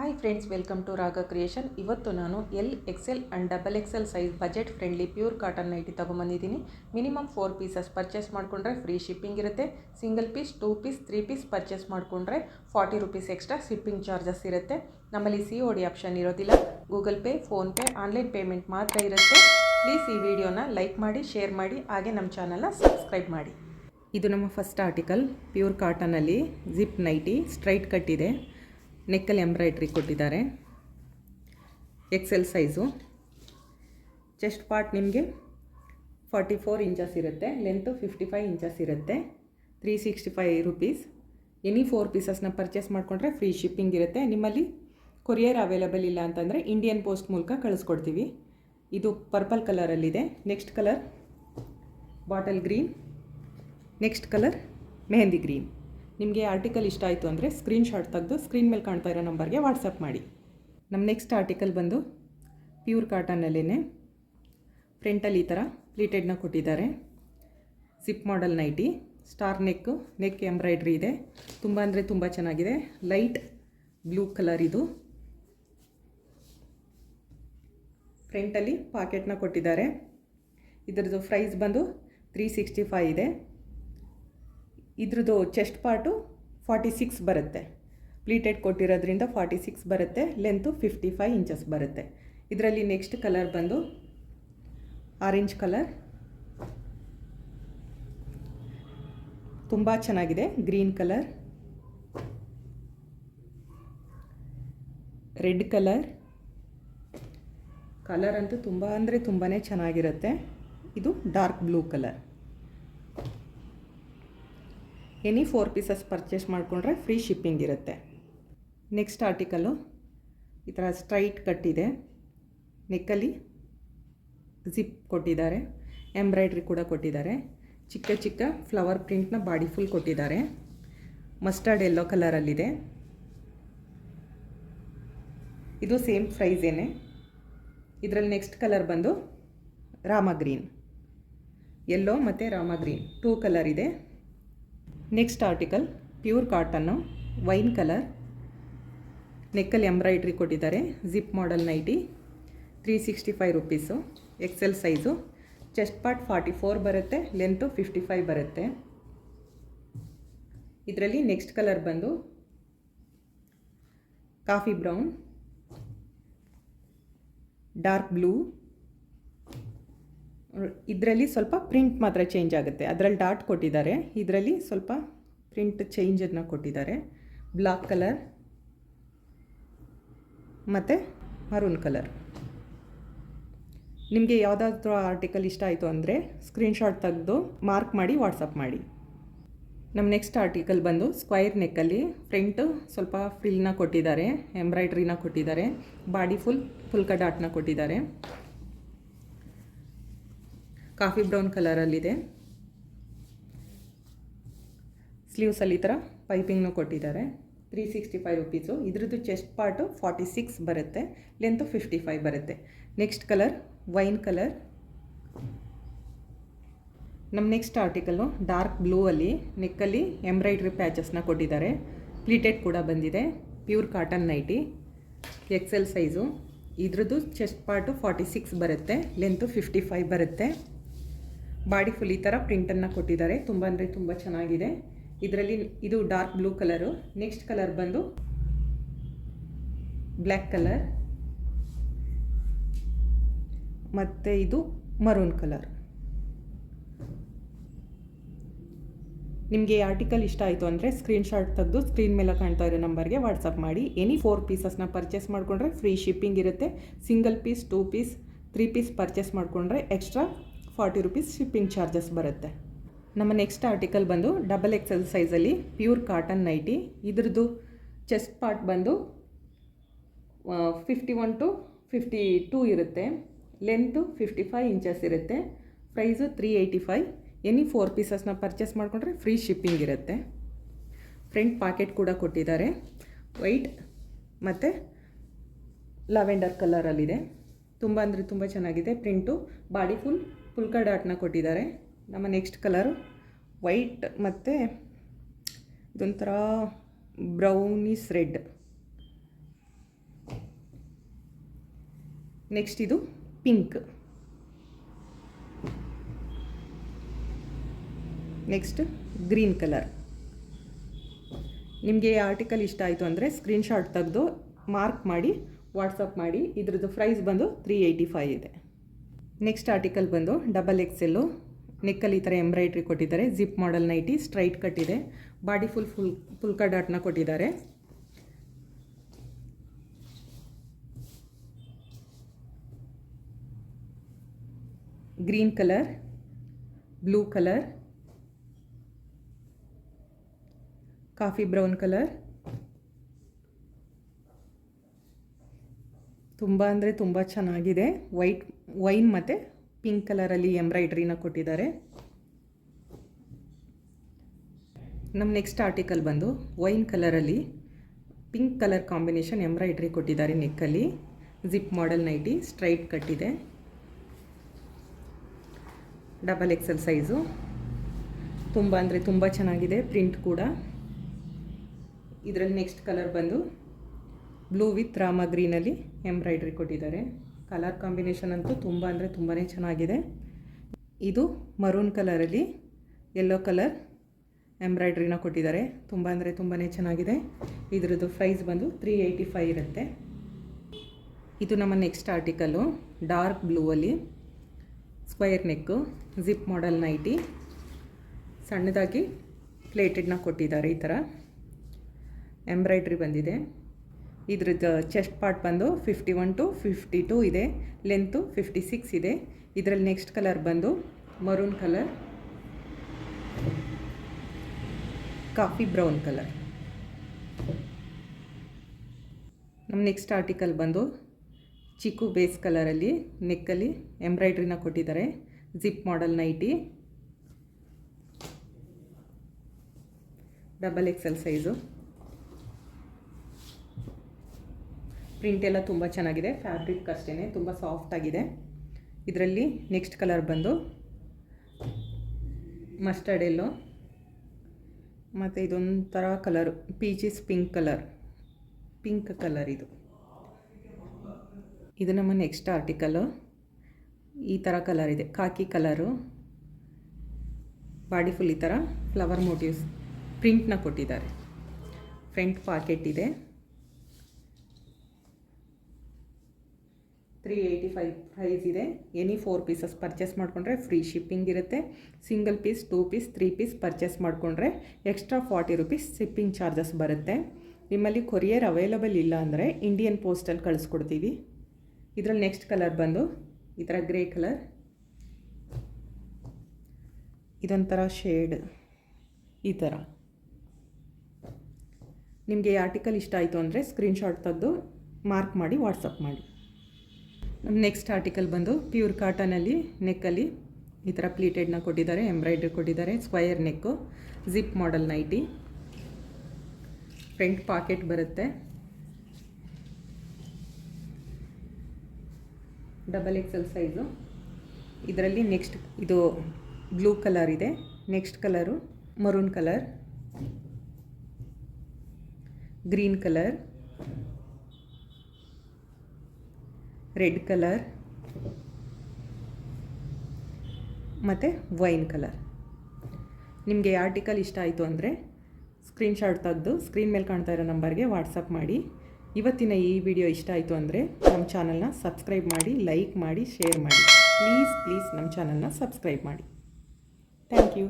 Hi friends, welcome to Raga creation. ಇವತ್ತು ನಾನು L XL and double XL size budget friendly pure cotton nighty ತೊಗೊಂಬಂದಿದ್ದೀನಿ. Minimum 4 pieces purchase ಮಾಡಿಕೊಂಡ್ರೆ free shipping ಇರುತ್ತೆ. Single piece, 2 piece, 3 piece purchase ಮಾಡಿಕೊಂಡ್ರೆ 40 rupees extra shipping charges ಇರುತ್ತೆ. ನಮ್ಮಲ್ಲಿ COD option ಇರೋದಿಲ್ಲ. Google Pay, PhonePe, online payment ಮಾತ್ರ ಇರುತ್ತೆ. Please ಈ ವಿಡಿಯೋನ ಲೈಕ್ ಮಾಡಿ, ಶೇರ್ ಮಾಡಿ, ಹಾಗೆ ನಮ್ಮ ಚಾನಲ್ನ ಸಬ್ಸ್ಕ್ರೈಬ್ ಮಾಡಿ. ಇದು ನಮ್ಮ ಫಸ್ಟ್ ಆರ್ಟಿಕಲ್, ಪ್ಯೂರ್ ಕಾಟನಲ್ಲಿ ಜಿಪ್ ನೈಟಿ, ಸ್ಟ್ರೈಟ್ ಕಟ್ ಇದೆ, ನೆಕ್ಕಲ್ಲಿ ಎಂಬ್ರಾಯ್ಡ್ರಿ ಕೊಟ್ಟಿದ್ದಾರೆ. XL size. ಚೆಸ್ಟ್ ಪಾರ್ಟ್ ನಿಮಗೆ 44 ಇಂಚಸ್ ಇರುತ್ತೆ, ಲೆಂತು 55 ಇಂಚಸ್ ಇರುತ್ತೆ. 365 ರುಪೀಸ್. ಎನಿ 4 ಪೀಸಸ್ನ ಪರ್ಚೇಸ್ ಮಾಡಿಕೊಂಡ್ರೆ ಫ್ರೀ ಶಿಪ್ಪಿಂಗ್ ಇರುತ್ತೆ. ನಿಮ್ಮಲ್ಲಿ ಕೊರಿಯರ್ ಅವೈಲೇಬಲ್ ಇಲ್ಲ ಅಂತಂದರೆ ಇಂಡಿಯನ್ ಪೋಸ್ಟ್ ಮೂಲಕ ಕಳಿಸ್ಕೊಡ್ತೀವಿ. ಇದು ಪರ್ಪಲ್ ಕಲರಲ್ಲಿದೆ. Next colour bottle green. Next colour mehndi green. ನಿಮಗೆ ಆರ್ಟಿಕಲ್ ಇಷ್ಟ ಆಯಿತು ಅಂದರೆ ಸ್ಕ್ರೀನ್ಶಾಟ್ ತೆಗೆದು ಸ್ಕ್ರೀನ್ ಮೇಲೆ ಕಾಣ್ತಾ ಇರೋ ನಂಬರ್ಗೆ ವಾಟ್ಸಪ್ ಮಾಡಿ. ನಮ್ಮ ನೆಕ್ಸ್ಟ್ ಆರ್ಟಿಕಲ್ ಬಂದು ಪ್ಯೂರ್ ಕಾಟನಲ್ಲೇ ಫ್ರಂಟಲ್ಲಿ ಈ ಥರ ಪ್ಲೀಟೆಡ್ನ ಕೊಟ್ಟಿದ್ದಾರೆ. Zip model nighty, star neck embroidery ಇದೆ. ತುಂಬ ಅಂದರೆ ತುಂಬ ಚೆನ್ನಾಗಿದೆ. ಲೈಟ್ ಬ್ಲೂ ಕಲರ್ ಇದು. ಫ್ರಂಟಲ್ಲಿ ಪಾಕೆಟ್ನ ಕೊಟ್ಟಿದ್ದಾರೆ. ಇದ್ರದ್ದು ಪ್ರೈಸ್ ಬಂದು 365 ಇದೆ. ಇದ್ರದ್ದು ಚೆಸ್ಟ್ ಪಾರ್ಟು 46 ಬರುತ್ತೆ. ಪ್ಲೀಟೆಡ್ ಕೊಟ್ಟಿರೋದ್ರಿಂದ 46 ಬರುತ್ತೆ. ಲೆಂತು 55 ಇಂಚಸ್ ಬರುತ್ತೆ. ಇದರಲ್ಲಿ ನೆಕ್ಸ್ಟ್ ಕಲರ್ ಬಂದು ಆರೆಂಜ್ ಕಲರ್, ತುಂಬ ಚೆನ್ನಾಗಿದೆ. ಗ್ರೀನ್ ಕಲರ್, ರೆಡ್ ಕಲರ್ ಅಂತೂ ತುಂಬ ಅಂದರೆ ತುಂಬಾ ಚೆನ್ನಾಗಿರುತ್ತೆ. ಇದು dark blue colour. Any 4 pieces purchase ಮಾಡಿಕೊಂಡ್ರೆ ಫ್ರೀ ಶಿಪ್ಪಿಂಗ್ ಇರುತ್ತೆ. ನೆಕ್ಸ್ಟ್ ಆರ್ಟಿಕಲ್ಲು ಈ ಥರ ಸ್ಟ್ರೈಟ್ ಕಟ್ಟಿದೆ. ನೆಕ್ಕಲ್ಲಿ ಜಿಪ್ ಕೊಟ್ಟಿದ್ದಾರೆ, ಎಂಬ್ರಾಯ್ಡ್ರಿ ಕೂಡ ಕೊಟ್ಟಿದ್ದಾರೆ. ಚಿಕ್ಕ ಚಿಕ್ಕ ಫ್ಲವರ್ ಪ್ರಿಂಟ್ನ ಬಾಡಿ ಫುಲ್ ಕೊಟ್ಟಿದ್ದಾರೆ. ಮಸ್ಟರ್ಡ್ ಯೆಲ್ಲೋ ಕಲರಲ್ಲಿದೆ. ಇದು ಸೇಮ್ ಪ್ರೈಸೇನೆ. ಇದರಲ್ಲಿ ನೆಕ್ಸ್ಟ್ ಕಲರ್ ಬಂದು ರಾಮ ಗ್ರೀನ್, ಯೆಲ್ಲೋ ಮತ್ತು ರಾಮ ಗ್ರೀನ್ 2 ಕಲರ್ ಇದೆ. ನೆಕ್ಸ್ಟ್ ಆರ್ಟಿಕಲ್ ಪ್ಯೂರ್ ಕಾಟನ್ನು, ವೈನ್ ಕಲರ್, ನೆಕ್ಕಲ್ಲಿ ಎಂಬ್ರಾಯ್ಡ್ರಿ ಕೊಟ್ಟಿದ್ದಾರೆ. Zip model nighty, 365 rupees. XL size. Chest part 44 ಬರುತ್ತೆ, ಲೆಂತು 55 ಬರುತ್ತೆ. ಇದರಲ್ಲಿ ನೆಕ್ಸ್ಟ್ ಕಲರ್ ಬಂದು ಕಾಫಿ ಬ್ರೌನ್, ಡಾರ್ಕ್ ಬ್ಲೂ. ಇದರಲ್ಲಿ ಸ್ವಲ್ಪ ಪ್ರಿಂಟ್ ಮಾತ್ರ ಚೇಂಜ್ ಆಗುತ್ತೆ. ಅದರಲ್ಲಿ ಡಾಟ್ ಕೊಟ್ಟಿದ್ದಾರೆ, ಇದರಲ್ಲಿ ಸ್ವಲ್ಪ ಪ್ರಿಂಟ್ ಚೇಂಜನ್ನು ಕೊಟ್ಟಿದ್ದಾರೆ. ಬ್ಲಾಕ್ ಕಲರ್ ಮತ್ತು ಮರೂನ್ ಕಲರ್. ನಿಮಗೆ ಯಾವುದಾದ್ರೂ ಆರ್ಟಿಕಲ್ ಇಷ್ಟ ಆಯಿತು ಅಂದರೆ ಸ್ಕ್ರೀನ್ಶಾಟ್ ತೆಗೆದು ಮಾರ್ಕ್ ಮಾಡಿ ವಾಟ್ಸಪ್ ಮಾಡಿ. ನಮ್ಮ ನೆಕ್ಸ್ಟ್ ಆರ್ಟಿಕಲ್ ಬಂದು ಸ್ಕ್ವೈರ್ ನೆಕ್ಕಲ್ಲಿ ಫ್ರಂಟು ಸ್ವಲ್ಪ ಫ್ರಿಲ್ನ ಕೊಟ್ಟಿದ್ದಾರೆ, ಎಂಬ್ರಾಯ್ಡ್ರಿನ ಕೊಟ್ಟಿದ್ದಾರೆ. ಬಾಡಿ ಫುಲ್ ಡಾಟ್ನ ಕೊಟ್ಟಿದ್ದಾರೆ. Coffee brown ಕಲರಲ್ಲಿದೆ. ಸ್ಲೀವ್ಸಲ್ಲಿ ಈ ಥರ ಪೈಪಿಂಗ್ನು ಕೊಟ್ಟಿದ್ದಾರೆ. 365 ರುಪೀಸು. ಇದ್ರದ್ದು ಚೆಸ್ಟ್ ಪಾರ್ಟು 46 ಬರುತ್ತೆ, ಲೆಂತು 55 ಬರುತ್ತೆ. Next colour wine colour. ನಮ್ಮ ನೆಕ್ಸ್ಟ್ ಆರ್ಟಿಕಲ್ಲು ಡಾರ್ಕ್ ಬ್ಲೂ ಅಲ್ಲಿ ನೆಕ್ಕಲ್ಲಿ ಎಂಬ್ರಾಯ್ಡ್ರಿ ಪ್ಯಾಚಸ್ನ ಕೊಟ್ಟಿದ್ದಾರೆ. ಪ್ಲೀಟೆಡ್ ಕೂಡ ಬಂದಿದೆ. Pure cotton nighty, XL size. ಇದ್ರದ್ದು ಚೆಸ್ಟ್ ಪಾರ್ಟು 46 ಬರುತ್ತೆ, ಲೆಂತು 55 ಬರುತ್ತೆ. ಬಾಡಿ ಫುಲ್ ಈ ಥರ ಪ್ರಿಂಟನ್ನು ಕೊಟ್ಟಿದ್ದಾರೆ. ತುಂಬ ಅಂದರೆ ತುಂಬ ಚೆನ್ನಾಗಿದೆ. ಇದರಲ್ಲಿ ಇದು dark blue colour. Next colour ಬಂದು ಬ್ಲ್ಯಾಕ್ ಕಲರ್ ಮತ್ತು ಇದು ಮರೂನ್ ಕಲರ್. ನಿಮಗೆ ಈ ಆರ್ಟಿಕಲ್ ಇಷ್ಟ ಆಯಿತು ಅಂದರೆ ಸ್ಕ್ರೀನ್ಶಾಟ್ ತೆಗೆದು ಸ್ಕ್ರೀನ್ ಮೇಲೆ ಕಾಣ್ತಾ ಇರೋ ನಂಬರ್ಗೆ ವಾಟ್ಸಪ್ ಮಾಡಿ. ಎನಿ 4 ಪೀಸಸ್ನ ಪರ್ಚೇಸ್ ಮಾಡಿಕೊಂಡ್ರೆ ಫ್ರೀ ಶಿಪ್ಪಿಂಗ್ ಇರುತ್ತೆ. Single piece, 2 piece, 3 piece purchase ಮಾಡಿಕೊಂಡ್ರೆ ಎಕ್ಸ್ಟ್ರಾ 40 ರುಪೀಸ್ ಶಿಪ್ಪಿಂಗ್ ಚಾರ್ಜಸ್ ಬರುತ್ತೆ. ನಮ್ಮ ನೆಕ್ಸ್ಟ್ ಆರ್ಟಿಕಲ್ ಬಂದು ಡಬಲ್ ಎಕ್ಸೆಲ್ ಸೈಜಲ್ಲಿ ಪ್ಯೂರ್ ಕಾಟನ್ ನೈಟಿ. ಇದ್ರದ್ದು ಚೆಸ್ಟ್ ಪಾರ್ಟ್ ಬಂದು 51 to 52 ಇರುತ್ತೆ. ಲೆಂತು 55 ಇಂಚಸ್ ಇರುತ್ತೆ. ಪ್ರೈಸು 385. ಎನಿ 4 ಪೀಸಸ್ನ ಪರ್ಚೇಸ್ ಮಾಡಿಕೊಂಡ್ರೆ ಫ್ರೀ ಶಿಪ್ಪಿಂಗ್ ಇರುತ್ತೆ. ಫ್ರಂಟ್ ಪಾಕೆಟ್ ಕೂಡ ಕೊಟ್ಟಿದ್ದಾರೆ. ವೈಟ್ ಮತ್ತು ಲ್ಯಾವೆಂಡರ್ ಕಲರಲ್ಲಿದೆ. ತುಂಬ ಅಂದರೆ ತುಂಬ ಚೆನ್ನಾಗಿದೆ. ಪ್ರಿಂಟು ಬಾಡಿ ಫುಲ್ ಡಾಟ್ನ ಕೊಟ್ಟಿದ್ದಾರೆ. ನಮ್ಮ ನೆಕ್ಸ್ಟ್ ಕಲರು ವೈಟ್ ಮತ್ತು ಇದೊಂಥರ ಬ್ರೌನಿಸ್ ರೆಡ್. ನೆಕ್ಸ್ಟ್ ಇದು ಪಿಂಕ್, ನೆಕ್ಸ್ಟ್ ಗ್ರೀನ್ ಕಲರ್. ನಿಮಗೆ ಈ ಆರ್ಟಿಕಲ್ ಇಷ್ಟ ಆಯಿತು ಅಂದರೆ ಸ್ಕ್ರೀನ್ಶಾಟ್ ತೆಗೆದು ಮಾರ್ಕ್ ಮಾಡಿ ವಾಟ್ಸಪ್ ಮಾಡಿ. ಇದ್ರದ್ದು ಪ್ರೈಸ್ ಬಂದು 385 ಇದೆ. ನೆಕ್ಸ್ಟ್ ಆರ್ಟಿಕಲ್ ಬಂದು XXL, ನೆಕ್ಕಲ್ಲಿ ಈ ಥರ ಎಂಬ್ರಾಯ್ಡ್ರಿ ಕೊಟ್ಟಿದ್ದಾರೆ. Zip model nighty, straight cut ಇದೆ, ಬಾಡಿ ಫುಲ್ಕ ಡಾಟ್ನ ಕೊಟ್ಟಿದ್ದಾರೆ. Green colour, blue colour, coffee brown colour, ತುಂಬ ಅಂದರೆ ತುಂಬ ಚೆನ್ನಾಗಿದೆ. ವೈನ್ ಮತ್ತು ಪಿಂಕ್ ಕಲರಲ್ಲಿ ಎಂಬ್ರಾಯ್ಡ್ರಿನ ಕೊಟ್ಟಿದ್ದಾರೆ. ನಮ್ಮ ನೆಕ್ಸ್ಟ್ ಆರ್ಟಿಕಲ್ ಬಂದು ವೈನ್ ಕಲರಲ್ಲಿ ಪಿಂಕ್ ಕಲರ್ ಕಾಂಬಿನೇಷನ್ ಎಂಬ್ರಾಯ್ಡ್ರಿ ಕೊಟ್ಟಿದ್ದಾರೆ. ನೆಕ್ಕಲ್ಲಿ ಜಿಪ್ ಮಾಡೆಲ್ ನೈಟಿ, ಸ್ಟ್ರೈಟ್ ಕಟ್ಟಿದೆ, XXL ಸೈಜು. ತುಂಬ ಅಂದರೆ ತುಂಬ ಚೆನ್ನಾಗಿದೆ, ಪ್ರಿಂಟ್ ಕೂಡ. ಇದರಲ್ಲಿ ನೆಕ್ಸ್ಟ್ ಕಲರ್ ಬಂದು ಬ್ಲೂ ವಿತ್ ರಾಮ ಗ್ರೀನಲ್ಲಿ ಎಂಬ್ರಾಯ್ಡ್ರಿ ಕೊಟ್ಟಿದ್ದಾರೆ. ಕಲರ್ ಕಾಂಬಿನೇಷನ್ ಅಂತೂ ತುಂಬ ಅಂದರೆ ತುಂಬಾ ಚೆನ್ನಾಗಿದೆ. ಇದು ಮರೂನ್ ಕಲರಲ್ಲಿ ಯೆಲ್ಲೋ ಕಲರ್ ಎಂಬ್ರಾಯ್ಡ್ರಿನ ಕೊಟ್ಟಿದ್ದಾರೆ. ತುಂಬ ಅಂದರೆ ತುಂಬಾ ಚೆನ್ನಾಗಿದೆ. ಇದರದ್ದು ಪ್ರೈಸ್ ಬಂದು 385 ಇರುತ್ತೆ. ಇದು ನಮ್ಮ next article dark ಬ್ಲೂವಲ್ಲಿ square neck, zip model nighty, ಸಣ್ಣದಾಗಿ ಪ್ಲೇಟೆಡ್ನ ಕೊಟ್ಟಿದ್ದಾರೆ. ಈ ಥರ ಎಂಬ್ರಾಯ್ಡ್ರಿ ಬಂದಿದೆ. ಇದ್ರದ್ದು ಚೆಸ್ಟ್ ಪಾರ್ಟ್ ಬಂದು 51 to 52 ಇದೆ, ಲೆಂತು 56 ಇದೆ. ಇದರಲ್ಲಿ ನೆಕ್ಸ್ಟ್ ಕಲರ್ ಬಂದು maroon colour, coffee brown colour. ನಮ್ಮ ನೆಕ್ಸ್ಟ್ ಆರ್ಟಿಕಲ್ ಬಂದು ಚಿಕ್ಕು ಬೇಸ್ ಕಲರಲ್ಲಿ ನೆಕ್ಕಲ್ಲಿ ಎಂಬ್ರಾಯ್ಡ್ರಿನ ಕೊಟ್ಟಿದ್ದಾರೆ. Zip model nighty, XXL size. Print ಎಲ್ಲ ತುಂಬ ಚೆನ್ನಾಗಿದೆ, ಫ್ಯಾಬ್ರಿಕ್ ಅಷ್ಟೇ ತುಂಬ ಸಾಫ್ಟ್ ಆಗಿದೆ. ಇದರಲ್ಲಿ ನೆಕ್ಸ್ಟ್ ಕಲರ್ ಬಂದು ಮಸ್ಟರ್ಡ್ ಎಲ್ಲೋ ಮತ್ತು ಇದೊಂಥರ ಕಲರು ಪೀಚಸ್ ಪಿಂಕ್ ಕಲರ್. ಇದು ನಮ್ಮ ನೆಕ್ಸ್ಟ್ ಆರ್ಟಿಕಲು. ಈ ಥರ ಕಲರ್ ಇದೆ, ಕಾಕಿ ಕಲರು, ಬಾಡಿ ಫುಲ್ ಈ ಥರ ಫ್ಲವರ್ ಮೋಟಿವ್ಸ್ ಪ್ರಿಂಟ್ನ ಕೊಟ್ಟಿದ್ದಾರೆ. ಫ್ರಂಟ್ ಪಾಕೆಟ್ ಇದೆ. 385 ಪ್ರೈಸ್ ಇದೆ. ಎನಿ 4 ಪೀಸಸ್ ಪರ್ಚೇಸ್ ಮಾಡಿಕೊಂಡ್ರೆ ಫ್ರೀ ಶಿಪ್ಪಿಂಗ್ ಇರುತ್ತೆ. Single piece, 2 piece, 3 piece purchase ಮಾಡಿಕೊಂಡ್ರೆ ಎಕ್ಸ್ಟ್ರಾ 40 ರೂಪೀಸ್ ಶಿಪ್ಪಿಂಗ್ ಚಾರ್ಜಸ್ ಬರುತ್ತೆ. ನಿಮ್ಮಲ್ಲಿ ಕೊರಿಯರ್ ಅವೈಲಬಲ್ ಇಲ್ಲ ಅಂದರೆ ಇಂಡಿಯನ್ ಪೋಸ್ಟಲ್ಲಿ ಕಳಿಸ್ಕೊಡ್ತೀವಿ. ಇದರಲ್ಲಿ ನೆಕ್ಸ್ಟ್ ಕಲರ್ ಬಂದು ಈ ಥರ ಗ್ರೇ ಕಲರ್, ಇದೊಂಥರ ಶೇಡ್ ಈ ಥರ. ನಿಮಗೆ ಈ ಆರ್ಟಿಕಲ್ ಇಷ್ಟ ಆಯಿತು ಅಂದರೆ ಸ್ಕ್ರೀನ್ಶಾಟ್ ತೆಗೆದು ಮಾರ್ಕ್ ಮಾಡಿ ವಾಟ್ಸಪ್ ಮಾಡಿ. ನಮ್ಮ ನೆಕ್ಸ್ಟ್ ಆರ್ಟಿಕಲ್ ಬಂದು ಪ್ಯೂರ್ ಕಾಟನಲ್ಲಿ ನೆಕ್ಕಲ್ಲಿ ಈ ಥರ ಪ್ಲೀಟೆಡ್ನ ಕೊಟ್ಟಿದ್ದಾರೆ, ಎಂಬ್ರಾಯ್ಡ್ರಿ ಕೊಟ್ಟಿದ್ದಾರೆ. Square neck, zip model nighty, front pocket ಬರುತ್ತೆ. XXL size. ಇದರಲ್ಲಿ ನೆಕ್ಸ್ಟ್ ಇದು ಬ್ಲೂ ಕಲರ್ ಇದೆ, next colour maroon colour, green colour, red colour ಮತ್ತು ವೈನ್ ಕಲರ್. ನಿಮಗೆ ಆರ್ಟಿಕಲ್ ಇಷ್ಟ ಆಯಿತು ಅಂದರೆ ಸ್ಕ್ರೀನ್ಶಾಟ್ ತೆಗೆದು ಸ್ಕ್ರೀನ್ ಮೇಲೆ ಕಾಣ್ತಾ ಇರೋ ನಂಬರ್ಗೆ ವಾಟ್ಸಪ್ ಮಾಡಿ. ಇವತ್ತಿನ ಈ ವಿಡಿಯೋ ಇಷ್ಟ ಆಯಿತು ಅಂದರೆ ನಮ್ಮ ಚಾನಲ್ನ ಸಬ್ಸ್ಕ್ರೈಬ್ ಮಾಡಿ, ಲೈಕ್ ಮಾಡಿ, ಶೇರ್ ಮಾಡಿ. ಪ್ಲೀಸ್ ನಮ್ಮ ಚಾನಲ್ನ ಸಬ್ಸ್ಕ್ರೈಬ್ ಮಾಡಿ. Thank you.